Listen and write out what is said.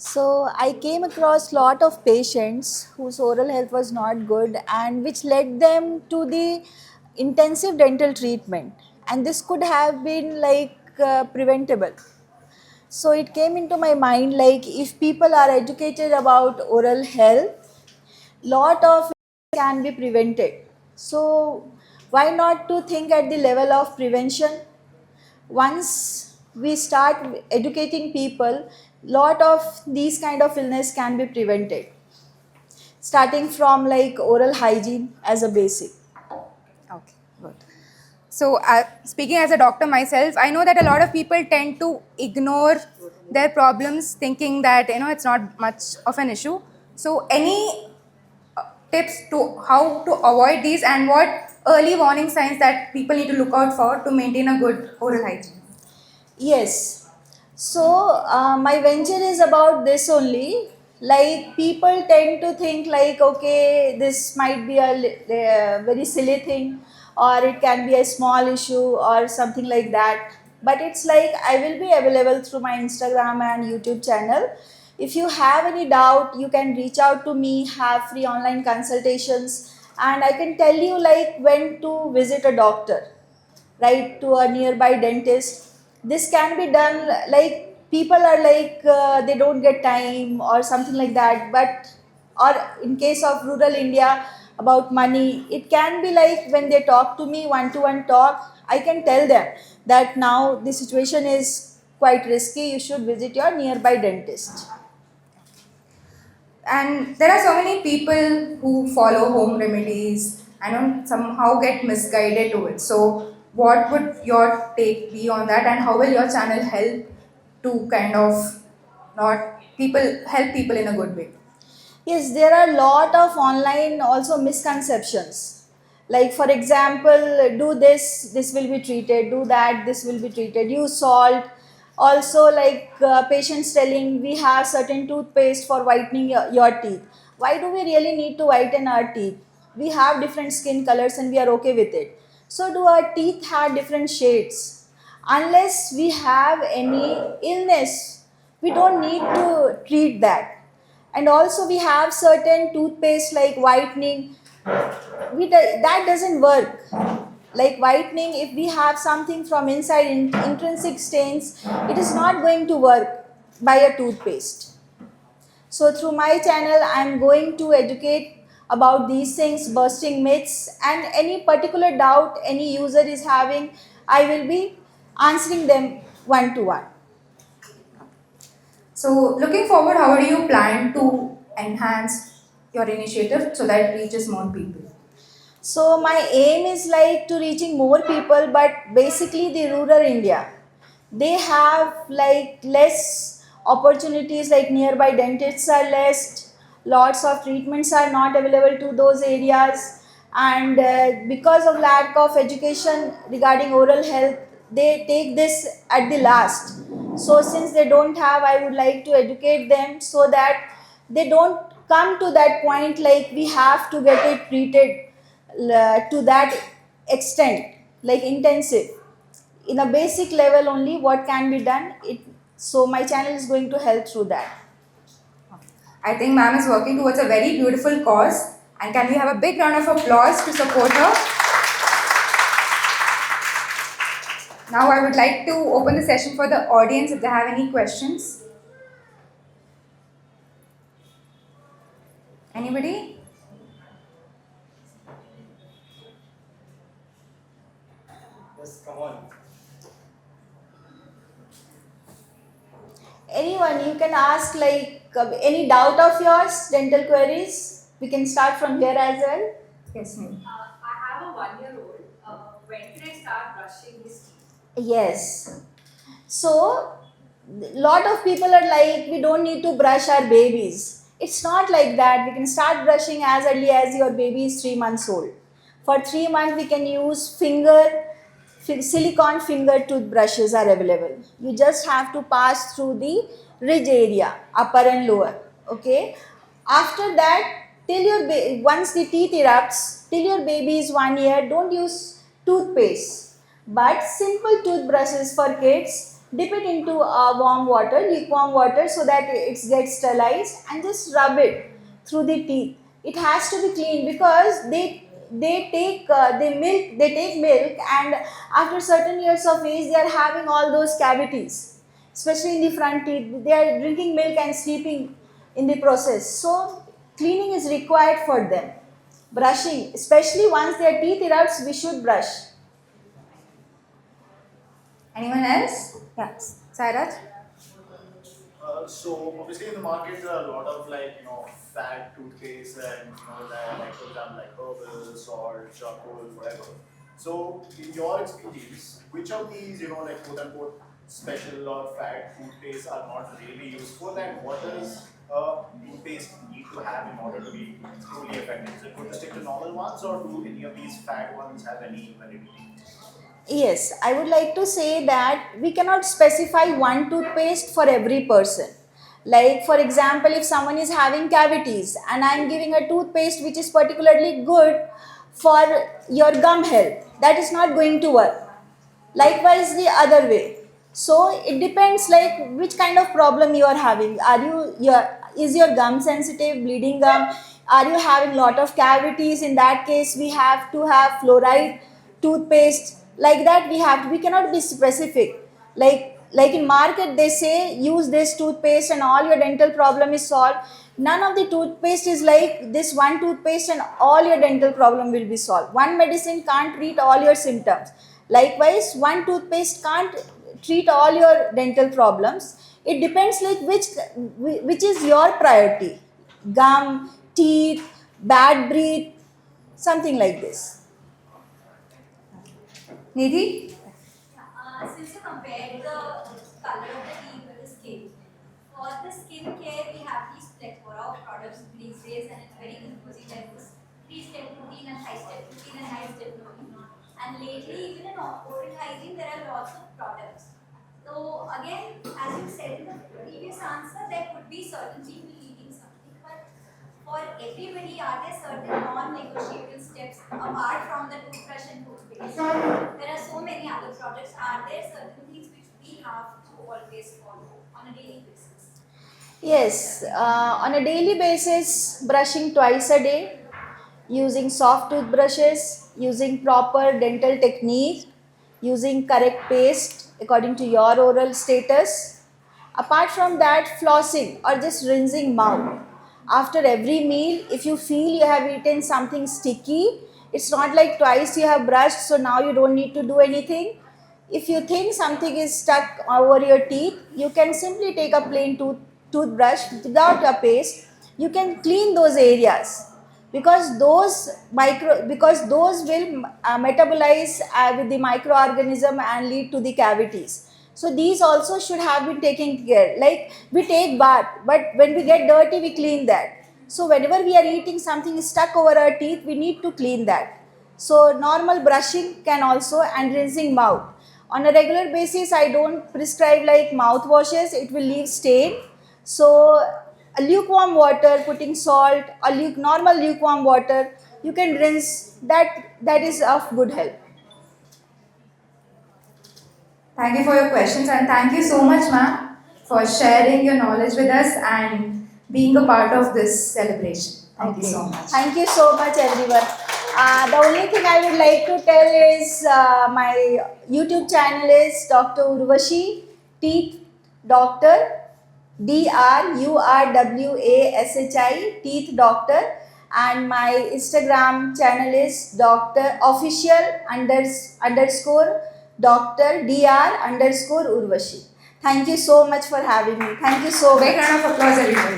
So I came across lot of patients whose oral health was not good and which led them to the intensive dental treatment, and this could have been preventable. So it came into my mind, like, if people are educated about oral health, lot of it can be prevented. So why not to think at the level of prevention? Once we start educating people, lot of these kind of illness can be prevented, starting from like oral hygiene as a basic. Okay, good. So, speaking as a doctor myself, I know that a lot of people tend to ignore their problems, thinking that it's not much of an issue. So, any tips to how to avoid these, and what early warning signs that people need to look out for to maintain a good oral hygiene? Yes. So my venture is about this only. Like, people tend to think like, okay, this might be a very silly thing, or it can be a small issue or something like that. But it's like, I will be available through my Instagram and YouTube channel. If you have any doubt, you can reach out to me, have free online consultations, and I can tell you like when to visit a doctor, right, to a nearby dentist. This can be done, like, people are like, they don't get time or something like that, but, or in case of rural India, about money, it can be like when they talk to me one to one talk, I can tell them that now the situation is quite risky, you should visit your nearby dentist. And there are so many people who follow home remedies and somehow get misguided to it. So, what would your take be on that, and how will your channel help to kind of not people help people in a good way? Yes, there are a lot of online also misconceptions. Like, for example, do this, this will be treated, do that, this will be treated, use salt. Also, like, patients telling we have certain toothpaste for whitening your teeth. Why do we really need to whiten our teeth? We have different skin colors and we are okay with it. So, do our teeth have different shades? Unless we have any illness, we don't need to treat that. And also we have certain toothpaste like whitening, that doesn't work. Like whitening, if we have something from inside, intrinsic stains, it is not going to work by a toothpaste. So through my channel, I'm going to educate about these things, busting myths, and any particular doubt any user is having, I will be answering them one to one. So, looking forward, how do you plan to enhance your initiative so that it reaches more people? So my aim is like to reaching more people, but basically the rural India, they have like less opportunities, like nearby dentists are less, lots of treatments are not available to those areas, and because of lack of education regarding oral health, they take this at the last. So since they don't have, I would like to educate them so that they don't come to that point like we have to get it treated to that extent, like intensive. In a basic level only what can be done it. So my channel is going to help through that. I think ma'am is working towards a very beautiful cause, and can we have a big round of applause to support her? Now, I would like to open the session for the audience if they have any questions. Anybody? Yes, come on. Anyone, you can ask, like, any doubt of yours, dental queries, we can start from here as well. Yes, ma'am. I have a 1-year-old. When can I start brushing his teeth? Yes. So lot of people are like, we don't need to brush our babies. It's not like that. We can start brushing as early as your baby is 3 months old. For 3 months we can use silicone finger toothbrushes are available. You just have to pass through the ridge area, upper and lower. Okay. After that, till once the teeth erupts, till your baby is 1 year, don't use toothpaste, but simple toothbrushes for kids. dip it into warm water, lukewarm water, so that it gets sterilized, and just rub it through the teeth. It has to be clean because they take milk, and after certain years of age they are having all those cavities, especially in the front teeth. They are drinking milk and sleeping in the process. So cleaning is required for them. Brushing, especially once their teeth erupts, we should brush. Anyone else? Yeah, Sairaj? So obviously in the market there are a lot of fat toothpaste and like for example like herbal, salt, charcoal, whatever. So in your experience, which of these like quote unquote special or fat toothpaste are not really useful, and what does toothpaste need to have in order to be truly effective? Is it good to stick to normal ones, or do any of these fat ones have any validity? Yes, I would like to say that we cannot specify one toothpaste for every person. Like for example, if someone is having cavities and I am giving a toothpaste which is particularly good for your gum health, that is not going to work. Likewise the other way. So it depends like which kind of problem you are having. Is your gum sensitive, bleeding gum? Are you having lot of cavities? In that case we have to have fluoride toothpaste. Like that we cannot be specific. Like in market they say use this toothpaste and all your dental problem is solved. None of the toothpaste is like this one toothpaste and all your dental problem will be solved. One medicine can't treat all your symptoms. Likewise, one toothpaste can't treat all your dental problems. It depends like which is your priority. Gum, teeth, bad breath, something like this. Nidhi? Since you compared the color of the teeth with the skin, for the skin care we have these plethora of products these days, and it's very confusing, like this 3-step routine and 5-step routine and 9-step routine. And lately, even in oral hygiene, there are lots of products. So again, as you said in the previous answer, there could be certain people eating something, but for everybody, are there certain non-negotiable steps apart from the toothbrush and toothpaste? There are so many other products. Are there certain things which we have to always follow on a daily basis? Yes, on a daily basis, brushing twice a day, using soft toothbrushes, using proper dental technique, using correct paste according to your oral status. Apart from that, flossing or just rinsing mouth. After every meal, if you feel you have eaten something sticky, it's not like twice you have brushed, so now you don't need to do anything. If you think something is stuck over your teeth, you can simply take a plain toothbrush without a paste. You can clean those areas because those will metabolize with the microorganism and lead to the cavities. So these also should have been taken care. Like we take bath, but when we get dirty, we clean that. So whenever we are eating something stuck over our teeth, we need to clean that. So normal brushing can also, and rinsing mouth. On a regular basis, I don't prescribe like mouth washes, it will leave stain. So a lukewarm water, putting salt, or normal lukewarm water, you can rinse that is of good help. Thank you for your questions, and thank you so much, ma'am, for sharing your knowledge with us and being a part of this celebration. Thank you so much. Thank you so much, everyone. The only thing I would like to tell is my YouTube channel is Dr. Urvashi, Teeth Doctor, DRURWASHI, Teeth Doctor, and my Instagram channel is Dr. Official _ Dr. DR _ Urvashi. Thank you so much for having me. Thank you so much. Big round of applause, everybody.